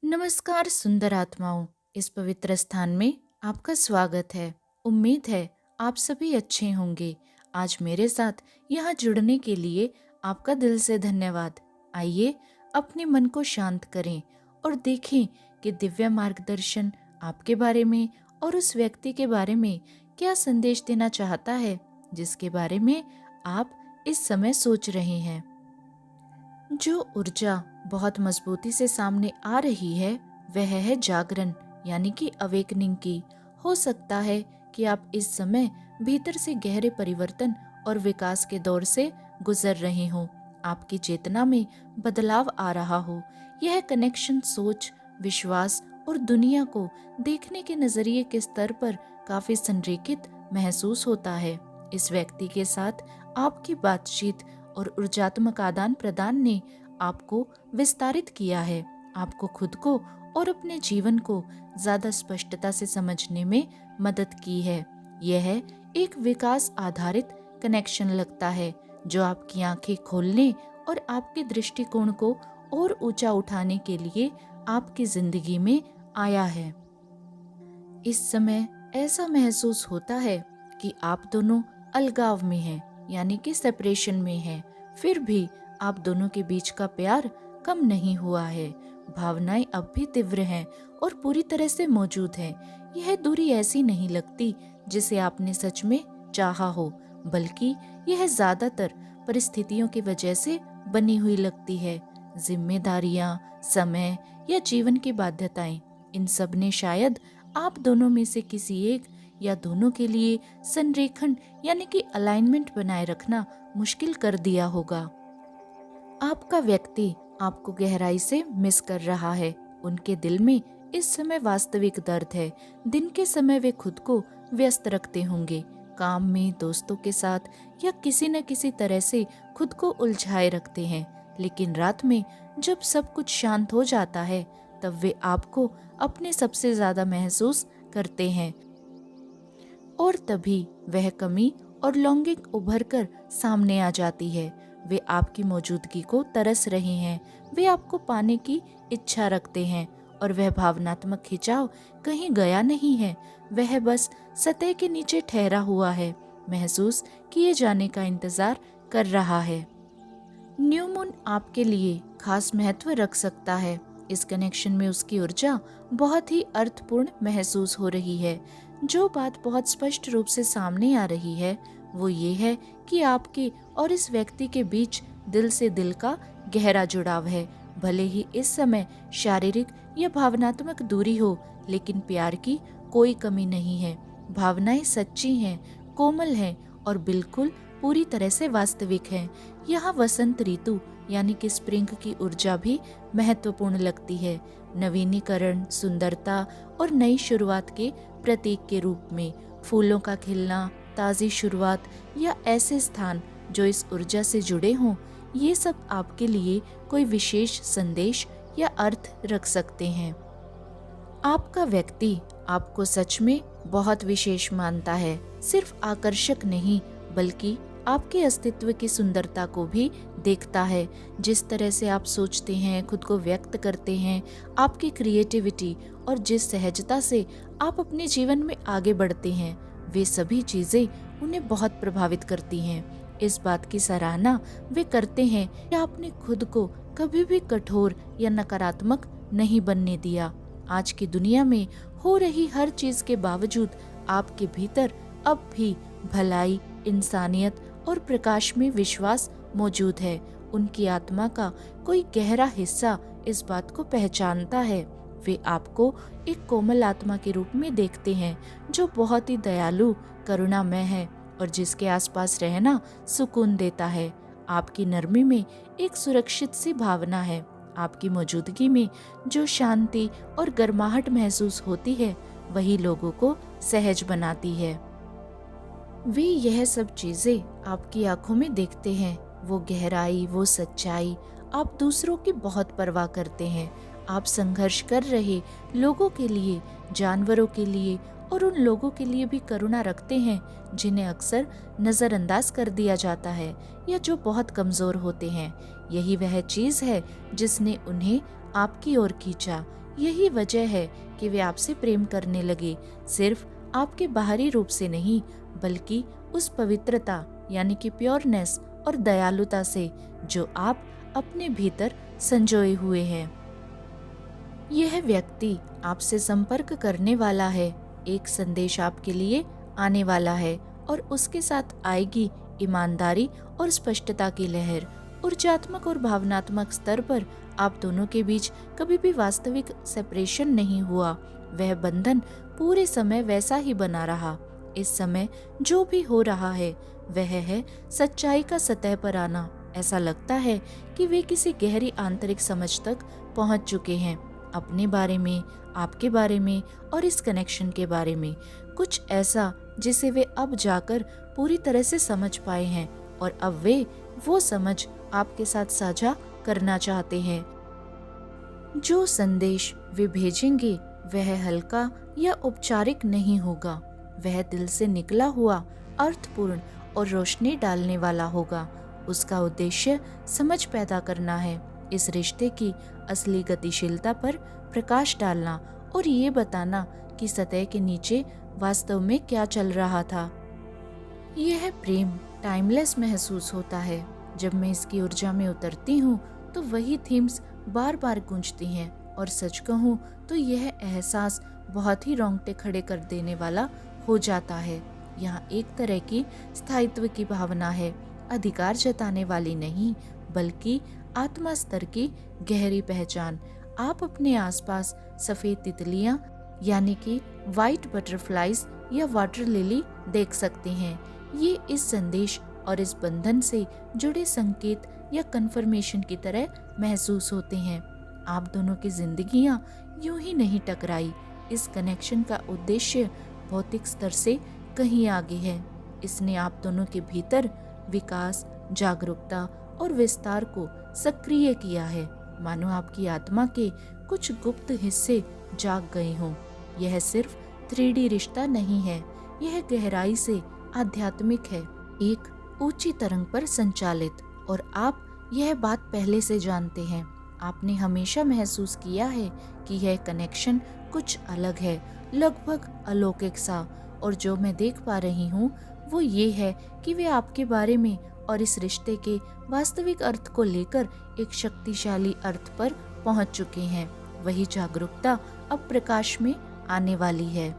नमस्कार सुंदर आत्माओं। इस पवित्र स्थान में आपका स्वागत है। उम्मीद है आप सभी अच्छे होंगे। आज मेरे साथ यहाँ जुड़ने के लिए आपका दिल से धन्यवाद। आइए अपने मन को शांत करें और देखें कि दिव्य मार्गदर्शन आपके बारे में और उस व्यक्ति के बारे में क्या संदेश देना चाहता है जिसके बारे में आप इस समय सोच रहे हैं। जो ऊर्जा बहुत मजबूती से सामने आ रही है वह है जागरण यानी कि अवेकनिंग की। हो सकता है कि आप इस समय भीतर से गहरे परिवर्तन और विकास के दौर से गुजर रहे हो। आपकी चेतना में बदलाव आ रहा हो। यह कनेक्शन सोच, विश्वास और दुनिया को देखने के नजरिए के स्तर पर काफी संरेखित महसूस होता है। इस व्यक्ति के साथ आपकी बातचीत और ऊर्जात्मक आदान प्रदान ने आपको विस्तारित किया है, आपको खुद को और अपने जीवन को ज्यादा स्पष्टता से समझने में मदद की है। यह एक विकास आधारित कनेक्शन लगता है जो आपकी आंखें खोलने और आपके दृष्टिकोण को और ऊंचा उठाने के लिए आपकी जिंदगी में आया है। इस समय ऐसा महसूस होता है कि आप दोनों अलगाव में हैं, यानी कि सेपरेशन में हैं। फिर भी आप दोनों के बीच का प्यार कम नहीं हुआ है। भावनाएं अब भी तीव्र हैं और पूरी तरह से मौजूद हैं। यह दूरी ऐसी नहीं लगती जिसे आपने सच में चाहा हो, बल्कि यह ज्यादातर परिस्थितियों की वजह से बनी हुई लगती है। जिम्मेदारियां, समय या जीवन की बाध्यताएं, इन सब ने शायद आप दोनों में से किसी एक या दोनों के लिए संरेखण यानी कि अलाइनमेंट बनाए रखना मुश्किल कर दिया होगा। आपका व्यक्ति आपको गहराई से मिस कर रहा है। उनके दिल में इस समय वास्तविक दर्द है। दिन के समय वे खुद को व्यस्त रखते होंगे, काम में, दोस्तों के साथ या किसी न किसी तरह से खुद को उलझाए रखते हैं। लेकिन रात में जब सब कुछ शांत हो जाता है तब वे आपको अपने सबसे ज्यादा महसूस करते हैं और तभी वह कमी और लॉन्गिंग उभर कर सामने आ जाती है। वे आपकी मौजूदगी को तरस रहे हैं, वे आपको पाने की इच्छा रखते हैं और वह भावनात्मक खिंचाव कहीं गया नहीं है। वह बस सतह के नीचे ठहरा हुआ है, महसूस किए जाने का इंतजार कर रहा है। न्यू मून आपके लिए खास महत्व रख सकता है। इस कनेक्शन में उसकी ऊर्जा बहुत ही अर्थपूर्ण महसूस हो रही है। जो बात बहुत स्पष्ट रूप से सामने आ रही है वो ये है कि आपके और इस व्यक्ति के बीच दिल से दिल का गहरा जुड़ाव है। भले ही इस समय शारीरिक या भावनात्मक दूरी हो, लेकिन प्यार की कोई कमी नहीं है। भावनाएं सच्ची हैं, कोमल हैं और बिल्कुल पूरी तरह से वास्तविक हैं। यहाँ वसंत ऋतु यानी कि स्प्रिंग की ऊर्जा भी महत्वपूर्ण लगती है। नवीनीकरण, सुंदरता और नई शुरुआत के प्रतीक के रूप में फूलों का खिलना, ताज़ी शुरुआत या ऐसे स्थान जो इस ऊर्जा से जुड़े हों, ये सब आपके लिए कोई विशेष संदेश या अर्थ रख सकते हैं। आपका व्यक्ति आपको सच में बहुत विशेष मानता है। सिर्फ आकर्षक नहीं बल्कि आपके अस्तित्व की सुंदरता को भी देखता है। जिस तरह से आप सोचते हैं, खुद को व्यक्त करते हैं, आपकी क्रिएटिविटी और जिस सहजता से आप अपने जीवन में आगे बढ़ते हैं, वे सभी चीजें उन्हें बहुत प्रभावित करती हैं। इस बात की सराहना वे करते हैं कि आपने खुद को कभी भी कठोर या नकारात्मक नहीं बनने दिया। आज की दुनिया में हो रही हर चीज के बावजूद आपके भीतर अब भी भलाई, इंसानियत और प्रकाश में विश्वास मौजूद है। उनकी आत्मा का कोई गहरा हिस्सा इस बात को पहचानता है। वे आपको एक कोमल आत्मा के रूप में देखते हैं जो बहुत ही दयालु, करुणामय है और जिसके आसपास रहना सुकून देता है। आपकी नरमी में एक सुरक्षित सी भावना है। आपकी मौजूदगी में जो शांति और गर्माहट महसूस होती है वही लोगों को सहज बनाती है। वे यह सब चीजें आपकी आंखों में देखते हैं, वो गहराई, वो सच्चाई। आप दूसरों की बहुत परवाह करते हैं। आप संघर्ष कर रहे लोगों के लिए, जानवरों के लिए और उन लोगों के लिए भी करुणा रखते हैं जिन्हें अक्सर नजरअंदाज कर दिया जाता है या जो बहुत कमजोर होते हैं। यही वह चीज है जिसने उन्हें आपकी ओर खींचा। यही वजह है कि वे आपसे प्रेम करने लगे, सिर्फ आपके बाहरी रूप से नहीं, बल्कि उस पवित्रता यानी कि प्योरनेस और दयालुता से जो आप अपने भीतर संजोए हुए हैं। यह व्यक्ति आपसे संपर्क करने वाला है, एक संदेश आपके लिए आने वाला है और उसके साथ आएगी ईमानदारी और स्पष्टता की लहर। ऊर्जात्मक और भावनात्मक स्तर पर आप दोनों के बीच कभी भी वास्तविक सेपरेशन नहीं हुआ। वह बंधन पूरे समय वैसा ही बना रहा। इस समय जो भी हो रहा है वह है सच्चाई का सतह पर आना। ऐसा लगता है कि वे किसी गहरी आंतरिक समझ तक पहुंच चुके हैं, अपने बारे में, आपके बारे में और इस कनेक्शन के बारे में। कुछ ऐसा जिसे वे अब जाकर पूरी तरह से समझ पाए हैं और अब वे वो समझ आपके साथ साझा करना चाहते हैं। जो संदेश वे भेजेंगे वह हल्का या औपचारिक नहीं होगा। वह दिल से निकला हुआ, अर्थपूर्ण और रोशनी डालने वाला होगा। उसका उद्देश्य समझ पैदा करना है, इस रिश्ते की असली गतिशीलता पर प्रकाश डालना और ये बताना कि सतह के नीचे वास्तव में क्या चल रहा था। यह प्रेम टाइमलेस महसूस होता है। जब मैं इसकी ऊर्जा में उतरती हूँ तो वही थीम्स बार बार गूंजती हैं और सच कहूँ तो यह एहसास बहुत ही रोंगटे खड़े कर देने वाला हो जाता है। यहाँ एक तरह की स्थायित्व की भावना है, अधिकार जताने वाली नहीं, बल्कि आत्मा स्तर की गहरी पहचान। आप अपने आसपास सफेद तितलियां यानी कि व्हाइट बटरफ्लाइज या वाटर लिली देख सकते हैं। ये इस संदेश और इस बंधन से जुड़े संकेत या कंफर्मेशन की तरह महसूस होते हैं। आप दोनों की जिंदगियां यूं ही नहीं टकराई। इस कनेक्शन का उद्देश्य भौतिक स्तर से कहीं आगे है। इसने आप दोनों के भीतर विकास, जागरूकता और विस्तार को सक्रिय किया है, मानो आपकी आत्मा के कुछ गुप्त हिस्से जाग गए हों। यह सिर्फ 3D रिश्ता नहीं है, यह गहराई से आध्यात्मिक है, एक ऊंची तरंग पर संचालित। और आप यह बात पहले से जानते हैं। आपने हमेशा महसूस किया है कि यह कनेक्शन कुछ अलग है, लगभग अलौकिक सा। और जो मैं देख पा रही हूँ वो ये है कि वे आपके बारे में और इस रिश्ते के वास्तविक अर्थ को लेकर एक शक्तिशाली अर्थ पर पहुँच चुके हैं। वही जागरूकता अब प्रकाश में आने वाली है।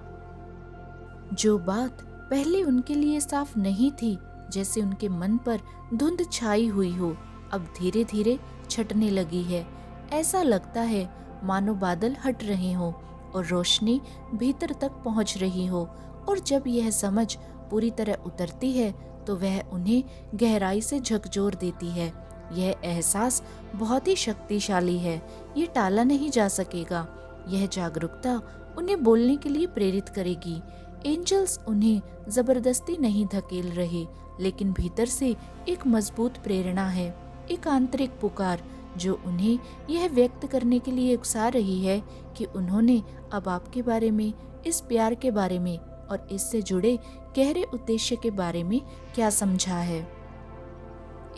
जो बात पहले उनके लिए साफ नहीं थी, जैसे उनके मन पर धुंध छाई हुई हो, अब धीरे धीरे छटने लगी है। ऐसा लगता है मानो बादल हट रहे हो और रोशनी भीतर तक पहुंच रही हो। और जब यह समझ पूरी तरह उतरती है तो वह उन्हें गहराई से झकझोर देती है। यह एहसास बहुत ही शक्तिशाली है, ये टाला नहीं जा सकेगा। यह जागरूकता उन्हें बोलने के लिए प्रेरित करेगी। एंजल्स उन्हें जबरदस्ती नहीं धकेल रहे, लेकिन भीतर से एक मजबूत प्रेरणा है, एक आंतरिक पुकार जो उन्हें यह व्यक्त करने के लिए उकसा रही है कि उन्होंने अब आपके बारे में, इस प्यार के बारे में और इससे जुड़े गहरे उद्देश्य के बारे में क्या समझा है।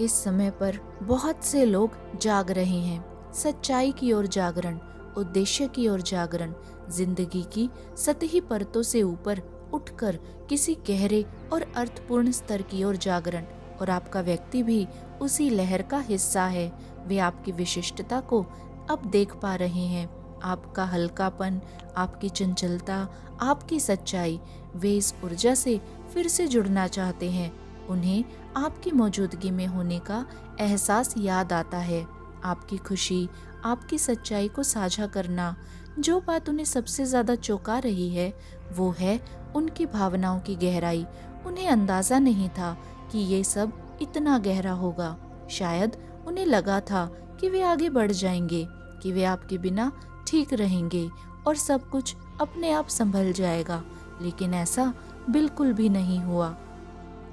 इस समय पर बहुत से लोग जाग रहे हैं, सच्चाई की ओर जागरण, उद्देश्य की ओर जागरण, जिंदगी की सतही परतों से ऊपर उठकर किसी गहरे और अर्थपूर्ण स्तर की ओर जागरण। और आपका व्यक्ति भी उसी लहर का हिस्सा है। वे आपकी विशिष्टता को अब देख पा रहे हैं, आपका हल्कापन, आपकी चंचलता, आपकी सच्चाई। वे इस ऊर्जा से फिर से जुड़ना चाहते हैं। उन्हें आपकी मौजूदगी में होने का एहसास याद आता है, आपकी खुशी, आपकी सच्चाई को साझा करना। जो बात उन्हें सबसे ज्यादा चौंका रही है वो है उनकी भावनाओं की गहराई। उन्हें अंदाजा नहीं था कि ये सब इतना गहरा होगा। शायद उन्हें लगा था कि वे आगे बढ़ जाएंगे, कि वे आपके बिना ठीक रहेंगे और सब कुछ अपने आप संभल जाएगा, लेकिन ऐसा बिल्कुल भी नहीं हुआ।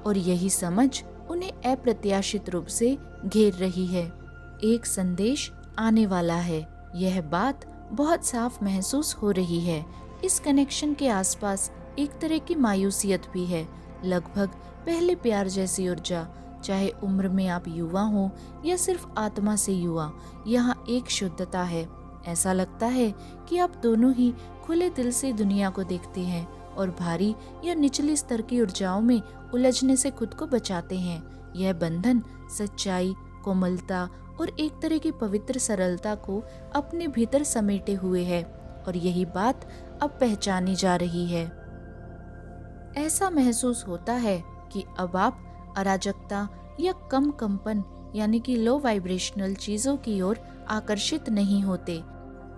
और यही समझ उन्हें अप्रत्याशित रूप से घेर रही है। एक संदेश आने वाला है, यह बात बहुत साफ महसूस हो रही है। इस कनेक्शन के आसपास एक तरह की मायूसियत भी है, लगभग पहले प्यार जैसी ऊर्जा। चाहे उम्र में आप युवा हो या सिर्फ आत्मा से युवा, यहाँ एक शुद्धता है। ऐसा लगता है कि आप दोनों ही खुले दिल से दुनिया को देखते हैं और भारी या निचली स्तर की ऊर्जाओं में उलझने से खुद को बचाते हैं। यह बंधन सच्चाई, कोमलता और एक तरह की पवित्र सरलता को अपने भीतर समेटे हुए है और यही बात अब पहचानी जा रही है। ऐसा महसूस होता है कि अब आप अराजकता या कम कंपन यानी कि लो वाइब्रेशनल चीजों की ओर आकर्षित नहीं होते।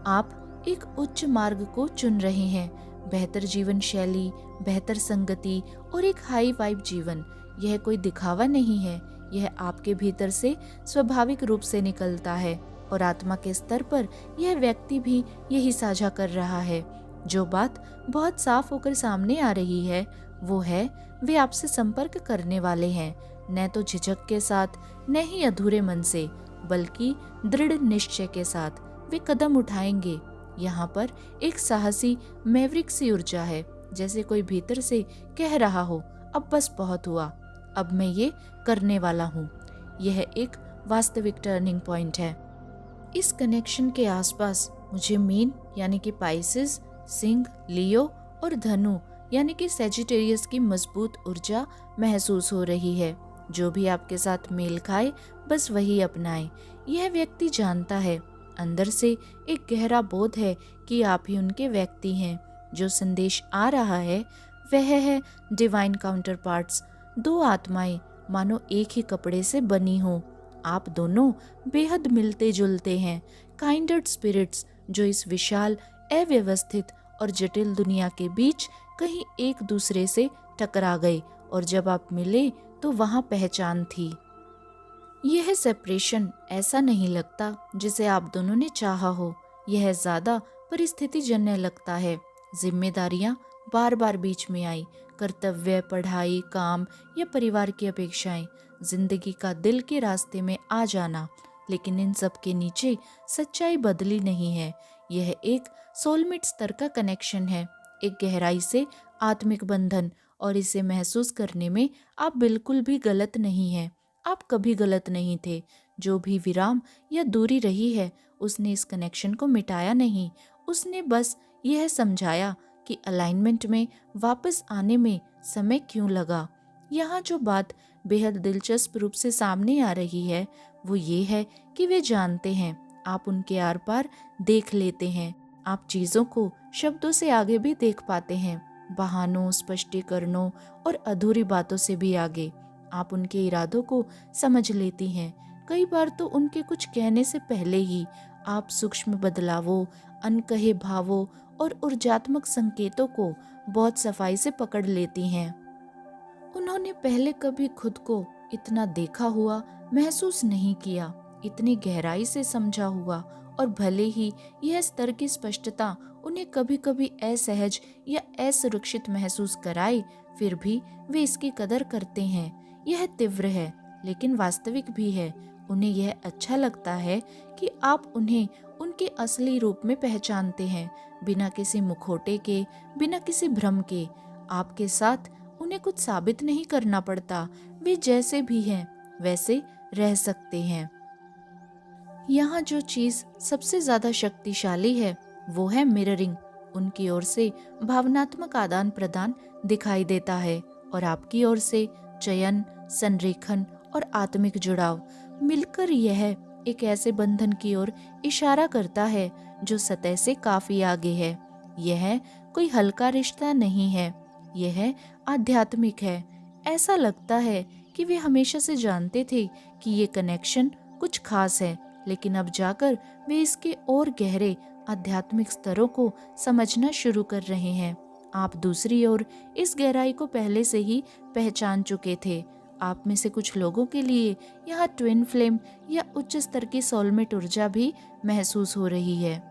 आप एक उच्च मार्ग को चुन रहे हैं, बेहतर जीवन शैली, बेहतर संगति और एक हाई वाइब जीवन। यह कोई दिखावा नहीं है, यह आपके भीतर से स्वाभाविक रूप से निकलता है और आत्मा के स्तर पर यह व्यक्ति भी यही साझा कर रहा है। जो बात बहुत साफ होकर सामने आ रही है वो है वे आपसे संपर्क करने वाले हैं, न तो झिझक के साथ, न ही अधूरे मन से, बल्कि दृढ़ निश्चय के साथ वे कदम उठाएंगे। यहाँ पर एक साहसी मैवरिक सी ऊर्जा है, जैसे कोई भीतर से कह रहा हो अब बस बहुत हुआ, अब मैं ये करने वाला हूँ। यह एक वास्तविक टर्निंग पॉइंट है। इस कनेक्शन के आसपास मुझे मीन यानी कि पाइसेस, सिंह, लियो और धनु यानी कि सेजिटेरियस की मजबूत ऊर्जा महसूस हो रही है। जो भी आपके साथ मेल खाए बस वही अपनाए। यह व्यक्ति जानता है, अंदर से एक गहरा बोध है कि आप ही उनके व्यक्ति हैं। जो संदेश आ रहा है वह है डिवाइन काउंटर पार्ट्स, दो आत्माएं मानो एक ही कपड़े से बनी हो। आप दोनों बेहद मिलते जुलते हैं, काइंडर्ड स्पिरिट्स जो इस विशाल, अव्यवस्थित और जटिल दुनिया के बीच कहीं एक दूसरे से टकरा गए और जब आप मिले तो वहां पहचान थी। यह सेपरेशन ऐसा नहीं लगता जिसे आप दोनों ने चाहा हो, यह ज्यादा परिस्थितिजन्य लगता है। जिम्मेदारियां बार बार बीच में आई, कर्तव्य, पढ़ाई, काम या परिवार की अपेक्षाएं, जिंदगी का दिल के रास्ते में आ जाना। लेकिन इन सब के नीचे सच्चाई बदली नहीं है। यह एक सोलमेट स्तर का कनेक्शन है, एक गहराई से आत्मिक बंधन, और इसे महसूस करने में आप बिल्कुल भी गलत नहीं हैं। आप कभी गलत नहीं थे। जो भी विराम या दूरी रही है उसने इस कनेक्शन को मिटाया नहीं, उसने बस यह समझाया कि अलाइनमेंट में वापस आने में समय क्यों लगा। यहाँ जो बात बेहद दिलचस्प रूप से सामने आ रही है वो ये है कि वे जानते हैं, आप उनके आर पार देख लेते हैं। आप चीजों को शब्दों से आगे भी देख पाते हैं, बहानों, स्पष्टीकरणों और अधूरी बातों से भी आगे। आप उनके इरादों को समझ लेती हैं। कई बार तो उनके कुछ कहने से पहले ही आप सूक्ष्म बदलावों, अनकहे भावों और ऊर्जात्मक संकेतों को बहुत सफाई से पकड़ लेती हैं। उन्होंने पहले कभी खुद को इतना देखा हुआ महसूस नहीं किया, इतनी गहराई से समझा हुआ, और भले ही यह स्तर की स्पष्टता उन्हें कभी कभी असहज या असुरक्षित महसूस कराए, फिर भी वे इसकी कदर करते हैं। यह तीव्र है लेकिन वास्तविक भी है। उन्हें यह अच्छा लगता है कि आप उन्हें उनके असली रूप में पहचानते हैं, बिना किसी मुखौटे के, बिना किसी भ्रम के। आपके साथ उन्हें कुछ साबित नहीं करना पड़ता, वे जैसे भी हैं वैसे रह सकते हैं। यहाँ जो चीज सबसे ज्यादा शक्तिशाली है वो है मिररिंग। उनकी ओर से भावनात्मक आदान प्रदान दिखाई देता है और आपकी ओर से चयन, संरेखन और आत्मिक जुड़ाव मिलकर यह एक ऐसे बंधन की ओर इशारा करता है जो सतह से काफी आगे है। यह कोई हल्का रिश्ता नहीं है, यह आध्यात्मिक है। ऐसा लगता है कि वे हमेशा से जानते थे कि ये कनेक्शन कुछ खास है, लेकिन अब जाकर वे इसके और गहरे आध्यात्मिक स्तरों को समझना शुरू कर रहे हैं। आप दूसरी ओर इस गहराई को पहले से ही पहचान चुके थे। आप में से कुछ लोगों के लिए यहाँ ट्विन फ्लेम या उच्च स्तर की सोलमेट ऊर्जा भी महसूस हो रही है।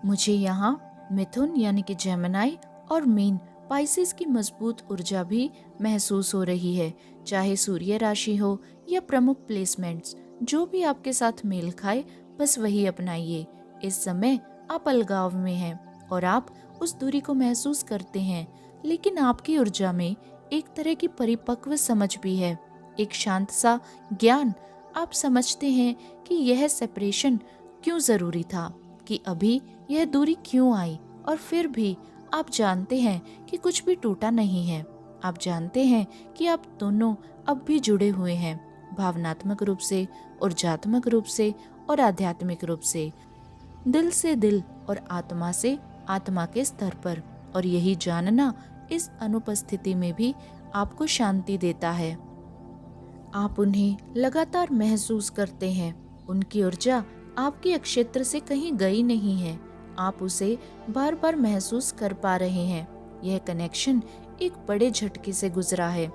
मुझे यहाँ मिथुन यानी कि जेमिनी और मीन पाइसेस की मजबूत ऊर्जा भी महसूस हो रही है। चाहे सूर्य राशि हो या प्रमुख प्लेसमेंट्स, जो भी आपके साथ मेल खाए बस वही अपनाइए। इस समय आप अलगाव में हैं और आप उस दूरी को महसूस करते हैं, लेकिन आपकी ऊर्जा में एक तरह की परिपक्व समझ भी है, एक शांत सा ज्ञान। आप समझते हैं कि यह सेपरेशन क्यों जरूरी था, कि अभी यह दूरी क्यों आई, और फिर भी आप जानते हैं कि कुछ भी टूटा नहीं है। आप जानते हैं कि आप दोनों अब भी जुड़े हुए हैं, भावनात्मक रूप से, ऊर्जात्मक रूप से और आध्यात्मिक रूप से, दिल से दिल और आत्मा से आत्मा के स्तर पर। और यही जानना इस अनुपस्थिति में भी आपको शांति देता है। आप उन्हें लगातार महसूस करते हैं। उनकी ऊर्जा आपके क्षेत्र से कहीं गई नहीं है, आप उसे बार बार महसूस कर पा रहे हैं। यह कनेक्शन एक बड़े झटके से गुजरा है।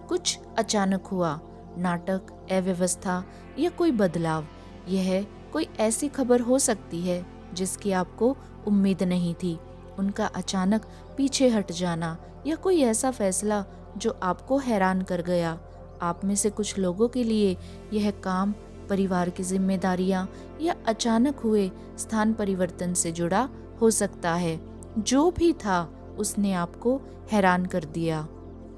कुछ अचानक हुआ, नाटक, अव्यवस्था या कोई बदलाव। यह कोई ऐसी खबर हो सकती है जिसकी आपको उम्मीद नहीं थी, उनका अचानक पीछे हट जाना, या कोई ऐसा फैसला जो आपको हैरान कर गया। आप में से कुछ लोगों के लिए यह काम, परिवार की जिम्मेदारियां या अचानक हुए स्थान परिवर्तन से जुड़ा हो सकता है। जो भी था उसने आपको हैरान कर दिया।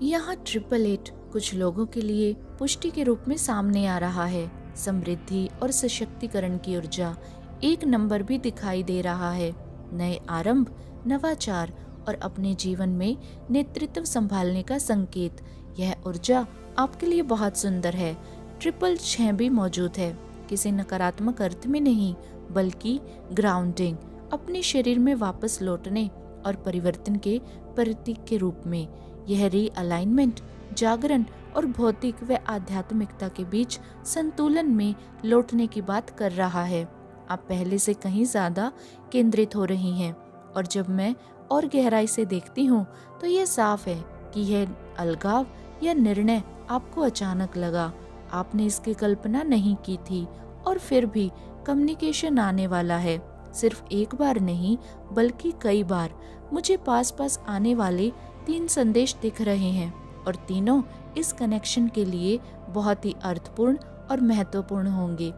यहाँ 888 कुछ लोगों के लिए पुष्टि के रूप में सामने आ रहा है। समृद्धि और सशक्तिकरण की ऊर्जा। एक नंबर भी दिखाई दे रहा है। नए आरंभ, नवाचार और अपने जीवन में नेतृत्व संभालने का संकेत। यह ऊर्जा आपके लिए बहुत सुंदर है। 666 भी मौजूद है, किसी नकारात्मक अर्थ में नहीं, बल्कि ग्राउंडिंग, अपने शरीर में वापस लौटने और परिवर्तन के प्रतीक के रूप में। यह रीअलाइनमेंट, जागरण और भौतिक व आध्यात्मिकता के बीच संतुलन में लौटने की बात कर रहा है। आप पहले से कहीं ज्यादा केंद्रित हो रही हैं, और जब मैं और गहराई से देखती हूँ तो यह साफ है कि यह अलगाव या निर्णय आपको अचानक लगा। आपने इसकी कल्पना नहीं की थी, और फिर भी कम्युनिकेशन आने वाला है। सिर्फ एक बार नहीं, बल्कि कई बार। मुझे पास पास आने वाले 3 संदेश दिख रहे हैं, और तीनों इस कनेक्शन के लिए बहुत ही अर्थपूर्ण और महत्वपूर्ण होंगे।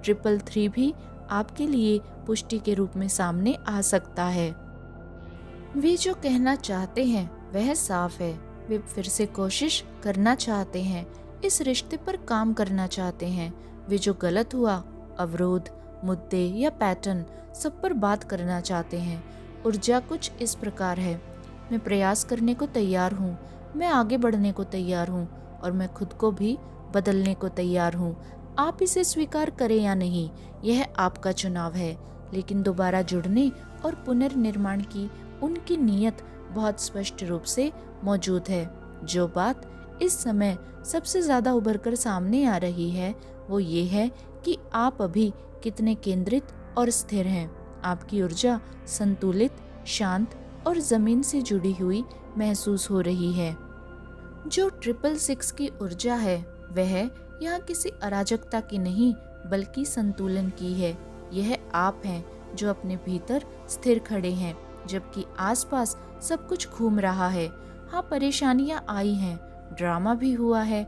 333 भी आपके लिए पुष्टि के रूप में सामने आ सकता है। वे जो कहना चाहते हैं वह साफ है। वे फिर से कोशिश करना चाहते हैं, इस रिश्ते पर काम करना चाहते हैं। वे जो गलत हुआ, अवरोध, मुद्दे या पैटर्न, सब पर बात करना चाहते हैं। ऊर्जा कुछ इस प्रकार है: मैं प्रयास करने को तैयार हूँ, मैं आगे बढ़ने को तैयार हूँ, और मैं खुद को भी बदलने को तैयार हूँ। आप इसे स्वीकार करें या नहीं, यह आपका चुनाव है, लेकिन दोबारा जुड़ने और पुनर्निर्माण की उनकी नीयत बहुत स्पष्ट रूप से मौजूद है। जो बात इस समय सबसे ज्यादा उभरकर सामने आ रही है वो ये है कि आप अभी कितने केंद्रित और स्थिर हैं। आपकी ऊर्जा संतुलित, शांत और जमीन से जुड़ी हुई महसूस हो रही है। जो 666 की ऊर्जा है वह यहाँ किसी अराजकता की नहीं, बल्कि संतुलन की है। यह आप हैं जो अपने भीतर स्थिर खड़े हैं, जबकि आसपास सब कुछ घूम रहा है। हाँ, परेशानियां आई हैं, ड्रामा भी हुआ है,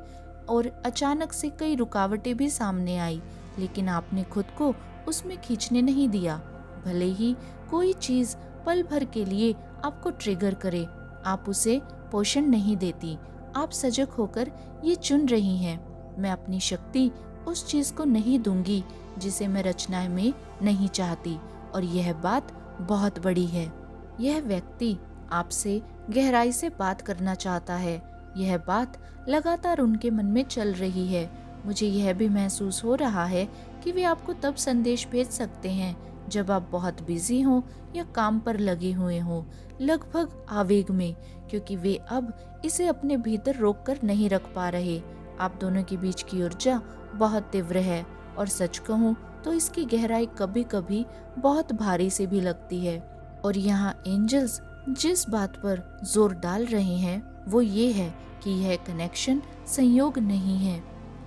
और अचानक से कई रुकावटें भी सामने आई, लेकिन आपने खुद को उसमें खींचने नहीं दिया। भले ही कोई चीज पल भर के लिए आपको ट्रिगर करे, आप उसे पोषण नहीं देती। आप सजग होकर ये चुन रही हैं: मैं अपनी शक्ति उस चीज को नहीं दूंगी जिसे मैं रचना में नहीं चाहती। और यह बात बहुत बड़ी है। यह व्यक्ति आपसे गहराई से बात करना चाहता है। यह बात लगातार उनके मन में चल रही है। मुझे यह भी महसूस हो रहा है कि वे आपको तब संदेश भेज सकते हैं जब आप बहुत बिजी हों या काम पर लगे हुए हों, लगभग आवेग में, क्योंकि वे अब इसे अपने भीतर रोक कर नहीं रख पा रहे। आप दोनों के बीच की ऊर्जा बहुत तीव्र है, और सच कहूँ तो इसकी गहराई कभी कभी बहुत भारी से भी लगती है। और यहाँ एंजल्स जिस बात पर जोर डाल रहे हैं वो ये है कि यह कनेक्शन संयोग नहीं है।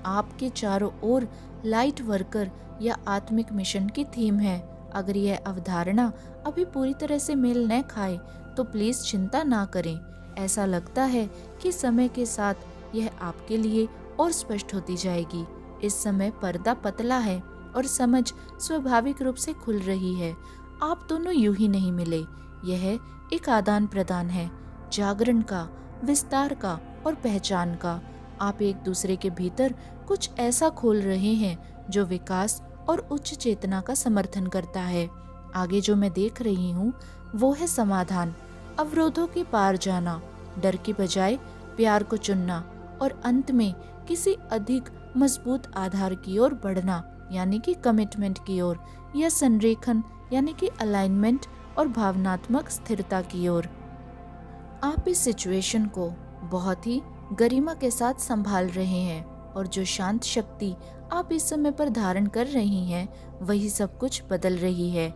आपके चारों ओर लाइट वर्कर या आत्मिक मिशन की थीम है। अगर यह अवधारणा अभी पूरी तरह से मेल न खाए तो प्लीज चिंता ना करें। ऐसा लगता है कि समय के साथ यह आपके लिए और स्पष्ट होती जाएगी। इस समय पर्दा पतला है और समझ स्वाभाविक रूप से खुल रही है। आप दोनों यूं ही नहीं मिले, यह एक आदान प्रदान है, जागरण का, विस्तार का और पहचान का। आप एक दूसरे के भीतर कुछ ऐसा खोल रहे हैं जो विकास और उच्च चेतना का समर्थन करता है। आगे जो मैं देख रही हूँ वो है समाधान, अवरोधों के पार जाना, डर की बजाय प्यार को चुनना और अंत में किसी अधिक मजबूत आधार की ओर बढ़ना, यानी कि कमिटमेंट की ओर, या संरेखन यानी कि अलाइनमेंट और भावनात्मक स्थिरता की ओर। आप इस सिचुएशन को बहुत ही गरिमा के साथ संभाल रहे हैं और जो शांत शक्ति आप इस समय पर धारण कर रही हैं वही सब कुछ बदल रही है।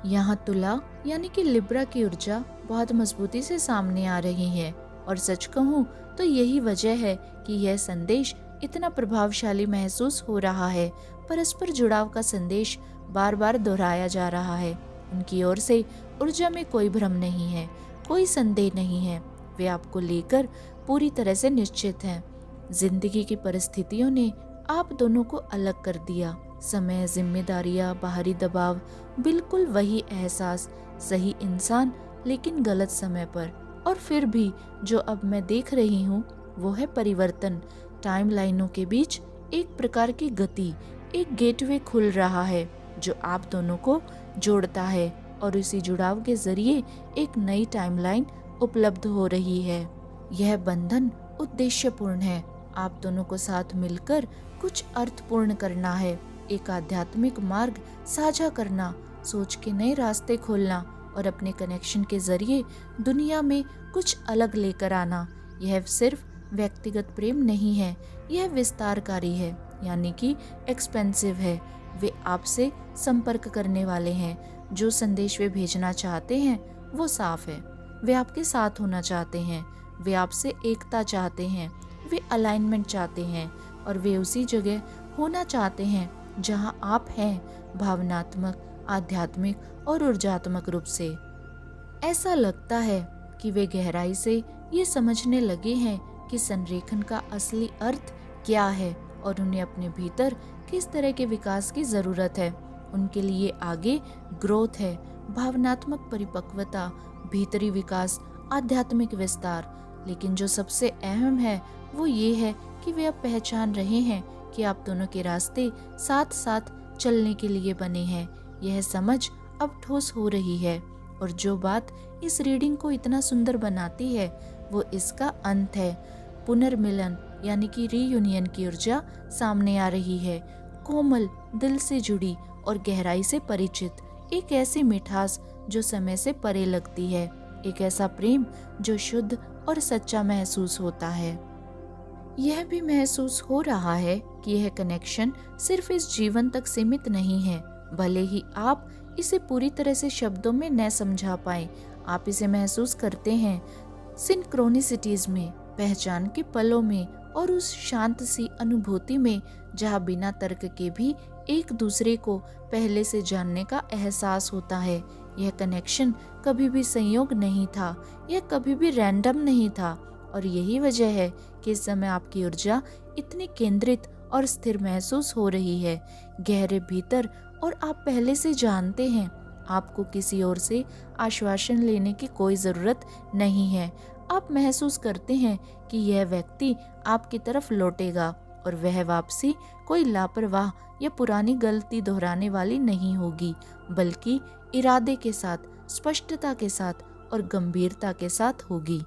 यहाँ तुला यानी कि लिब्रा की ऊर्जा बहुत मजबूती से सामने आ रही है और सच कहूँ तो यही वजह है कि यह संदेश इतना प्रभावशाली महसूस हो रहा है। परस्पर जुड़ाव का संदेश बार बार दोहराया जा रहा है। उनकी ओर से ऊर्जा में कोई भ्रम नहीं है, कोई संदेह नहीं है। वे आपको लेकर पूरी तरह से निश्चित हैं। जिंदगी की परिस्थितियों ने आप दोनों को अलग कर दिया। समय, जिम्मेदारियां, बाहरी दबाव, बिल्कुल वही एहसास, सही इंसान लेकिन गलत समय पर। और फिर भी जो अब मैं देख रही हूँ वो है परिवर्तन। टाइमलाइनों के बीच एक प्रकार की गति, एक गेटवे खुल रहा है जो आप दोनों को जोड़ता है और इसी जुड़ाव के जरिए एक नई टाइमलाइन उपलब्ध हो रही है। यह बंधन उद्देश्यपूर्ण है। आप दोनों को साथ मिलकर कुछ अर्थपूर्ण करना है, एक आध्यात्मिक मार्ग साझा करना, सोच के नए रास्ते खोलना और अपने कनेक्शन के जरिए दुनिया में कुछ अलग लेकर आना। यह सिर्फ व्यक्तिगत प्रेम नहीं है, यह विस्तारकारी है, यानी कि एक्सपेंसिव है। वे आपसे संपर्क करने वाले हैं। जो संदेश वे भेजना चाहते हैं वो साफ है। वे आपके साथ होना चाहते हैं, वे आपसे एकता चाहते हैं, वे अलाइनमेंट चाहते हैं और वे उसी जगह होना चाहते हैं जहां आप हैं, भावनात्मक, आध्यात्मिक और ऊर्जात्मक रूप से। ऐसा लगता है कि वे गहराई से ये समझने लगे हैं कि संरेखन का असली अर्थ क्या है और उन्हें अपने भीतर किस तरह के विकास की जरूरत है। उनके लिए आगे ग्रोथ है, भावनात्मक परिपक्वता, भीतरी विकास, आध्यात्मिक विस्तार। लेकिन जो सबसे अहम है वो ये है कि वे अब पहचान रहे हैं कि आप दोनों के रास्ते साथ साथ चलने के लिए बने हैं। यह समझ अब ठोस हो रही है और जो बात इस रीडिंग को इतना सुंदर बनाती है वो इसका अंत है। पुनर्मिलन यानी कि रीयूनियन की ऊर्जा सामने आ रही है, कोमल, दिल से जुड़ी और गहराई से परिचित। एक ऐसी मिठास जो समय से परे लगती है, एक ऐसा प्रेम जो शुद्ध और सच्चा महसूस होता है। यह भी महसूस हो रहा है कि यह कनेक्शन सिर्फ इस जीवन तक सीमित नहीं है, भले ही आप इसे पूरी तरह से शब्दों में न समझा पाए। आप इसे महसूस करते हैं सिंक्रोनिसिटीज में, पहचान के पलों में और उस शांत सी अनुभूति में जहाँ बिना तर्क के भी एक दूसरे को पहले से जानने का एहसास होता है। यह कनेक्शन कभी भी संयोग नहीं था, यह कभी भी रैंडम नहीं था और यही वजह है कि इस समय आपकी ऊर्जा इतनी केंद्रित और स्थिर महसूस हो रही है, गहरे भीतर। और आप पहले से जानते हैं आपको किसी और से आश्वासन लेने की कोई जरूरत नहीं है। आप महसूस करते हैं कि यह व्यक्ति आपकी तरफ लौटेगा और वह वापसी कोई लापरवाह या पुरानी गलती दोहराने वाली नहीं होगी, बल्कि इरादे के साथ, स्पष्टता के साथ और गंभीरता के साथ होगी।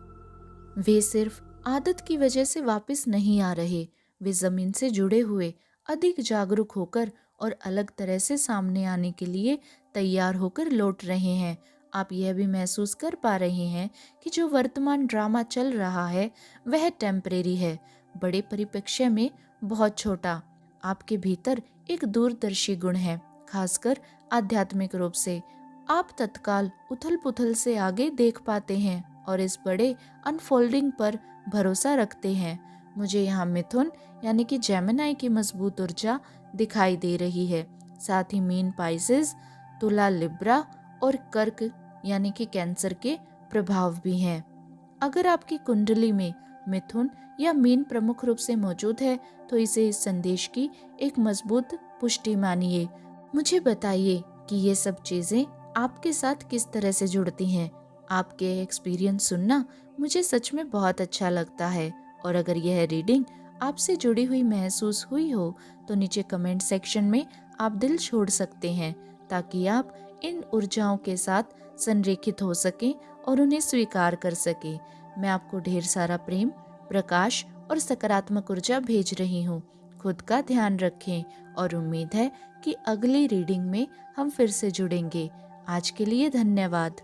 वे सिर्फ आदत की वजह से वापस नहीं आ रहे, वे जमीन से जुड़े हुए, अधिक जागरूक होकर और अलग तरह से सामने आने के लिए तैयार होकर लौट रहे हैं। आप यह भी महसूस कर पा रहे हैं कि जो वर्तमान ड्रामा चल रहा है वह टेम्परेरी है, बड़े परिप्रेक्ष्य में बहुत छोटा। आपके भीतर एक दूरदर्शी गुण है, खासकर आध्यात्मिक रूप से। आप तत्काल उथल पुथल से आगे देख पाते हैं और इस बड़े अनफोल्डिंग पर भरोसा रखते हैं। मुझे यहाँ मिथुन यानी कि जेमिनी की मजबूत ऊर्जा दिखाई दे रही है, साथ ही मीन पाइसेस, तुला लिब्रा और कर्क यानी कि कैंसर के प्रभाव भी हैं। अगर आपकी कुंडली में मिथुन या मीन प्रमुख रूप से मौजूद है तो इसे इस संदेश की एक मजबूत पुष्टि मानिए। मुझे बताइए कि ये सब चीजें आपके साथ किस तरह से जुड़ती हैं। आपके एक्सपीरियंस सुनना मुझे सच में बहुत अच्छा लगता है और अगर यह रीडिंग आपसे जुड़ी हुई महसूस हुई हो तो नीचे कमेंट सेक्शन में आप दिल छोड़ सकते हैं ताकि आप इन ऊर्जाओं के साथ संरेखित हो सकें और उन्हें स्वीकार कर सकें। मैं आपको ढेर सारा प्रेम, प्रकाश और सकारात्मक ऊर्जा भेज रही हूँ। खुद का ध्यान रखें और उम्मीद है कि अगली रीडिंग में हम फिर से जुड़ेंगे। आज के लिए धन्यवाद।